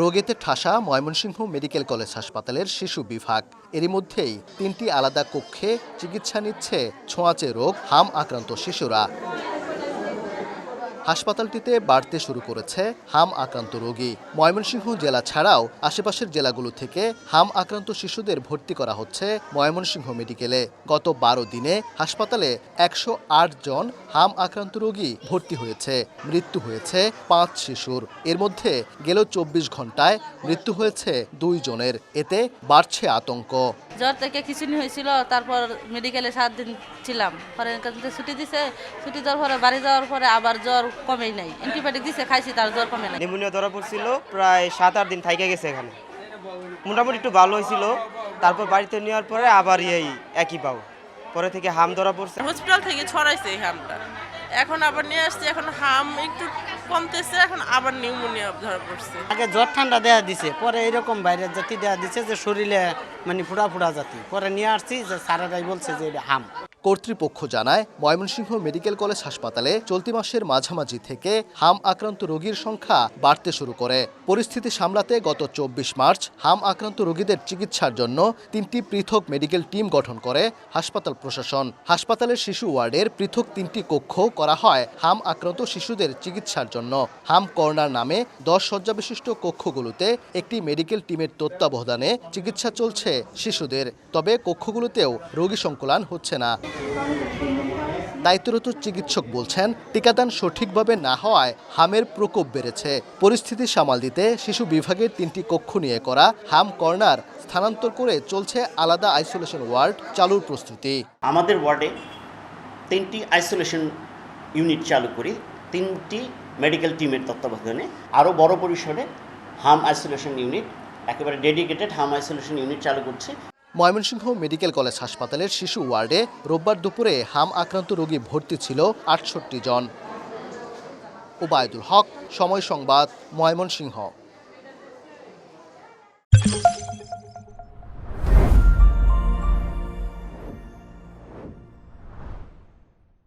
রোগীতে ঠাসা Mymensingh medical college হাসপাতালের শিশু বিভাগ। এরই মধ্যেই ৩টি আলাদা কক্ষে চিকিৎসা নিচ্ছে ছোঁয়াচে রোগ হাম আক্রান্ত শিশুরা। হাসপাতালটিতে বাড়তে শুরু করেছে হাম আক্রান্ত রোগী। ময়মনসিংহ জেলা ছাড়াও আশেপাশের জেলাগুলো থেকে হাম আক্রান্ত শিশুদের ভর্তি করা হচ্ছে ময়মনসিংহ মেডিকেলে। গত ১২ দিনে হাসপাতালে ১০৮ জন হাম আক্রান্ত রোগী ভর্তি হয়েছে। মৃত্যু হয়েছে ৫ শিশুর। এর মধ্যে গেল ২৪ ঘন্টায় মৃত্যু হয়েছে ২ জনের। এতে বাড়ছে আতঙ্ক। জ্বর থেকে খিচুনি হয়েছিল, তারপর মেডিকেলে ৭ দিন ছিলাম। পরে ছুটি দিছে, ছুটি দেওয়ার পরে বাড়ি যাওয়ার পরে আবার জ্বর কমেই নাই। অ্যান্টিবায়োটিক দিছে, খাইছি, তার জ্বর কমে নাই। নিউমোনিয়া ধরা পড়ছিল, প্রায় ৭-৮ দিন থাইকা গেছে এখানে। মোটামুটি একটু ভালো হয়েছিল, তারপর বাড়িতে নেওয়ার পরে আবার এই একই পাও, পরে থেকে হাম ধরা পড়ছে। হসপিটাল থেকে ছড়াইছে এই হামটা, এখন আবার নিয়ে আসছে, এখন হাম একটু কমতেছে, এখন আবার নিউমোনিয়া ধরা পড়ছে। আগে জ্বর ঠান্ডা দেয়া দিছে, পরে এরকম বাইরের জাতি দেয়া দিছে যে শরীরে মানে ফুড়া জাতি, পরে নিয়ে আসছি যে স্যারেরাই বলছে যে এটা হাম। কর্তৃপক্ষ জানায়, ময়মনসিংহ মেডিকেল কলেজ হাসপাতালে চলতি মাসের মাঝামাঝি থেকে হাম আক্রান্ত রোগীর সংখ্যা বাড়তে শুরু করে। পরিস্থিতি সামলাতে গত ২৪ মার্চ হাম আক্রান্ত রোগীদের চিকিৎসার জন্য ৩টি পৃথক মেডিকেল টিম গঠন করে হাসপাতাল প্রশাসন। হাসপাতালের শিশু ওয়ার্ডের পৃথক 3টি কক্ষ করা হয় হাম আক্রান্ত শিশুদের চিকিৎসার জন্য। হাম কর্নার নামে ১০ শয্যা বিশিষ্ট কক্ষগুলোতে একটি মেডিকেল টিমের তত্ত্বাবধানে চিকিৎসা চলছে শিশুদের। তবে কক্ষগুলোতেও রোগী সংকুলান হচ্ছে না। দায়িত্বরত চিকিৎসক বলছেন, টিকাদান সঠিকভাবে না হওয়ায় হামের প্রকোপ বেড়েছে। পরিস্থিতি সামাল দিতে শিশু বিভাগের 3টি কক্ষ নিয়ে করা হাম কর্নার স্থানান্তর করে চলছে আলাদা আইসোলেশন ওয়ার্ড চালুর প্রস্তুতি। আমাদের ওয়ার্ডে 3টি আইসোলেশন ইউনিট চালু করি, 3টি মেডিকেল টিমের তত্ত্বাবধানে আরও বড় পরিসরে হাম আইসোলেশন ইউনিট, একেবারে ডেডিকেটেড হাম আইসোলেশন ইউনিট চালু করছে। ময়মনসিংহ মেডিকেল কলেজ হাসপাতালের শিশু ওয়ার্ডে রোববার দুপুরে হাম আক্রান্ত রোগী ভর্তি ছিল ৬৮ জন। ওবায়দুল হক, সময় সংবাদ, ময়মনসিংহ।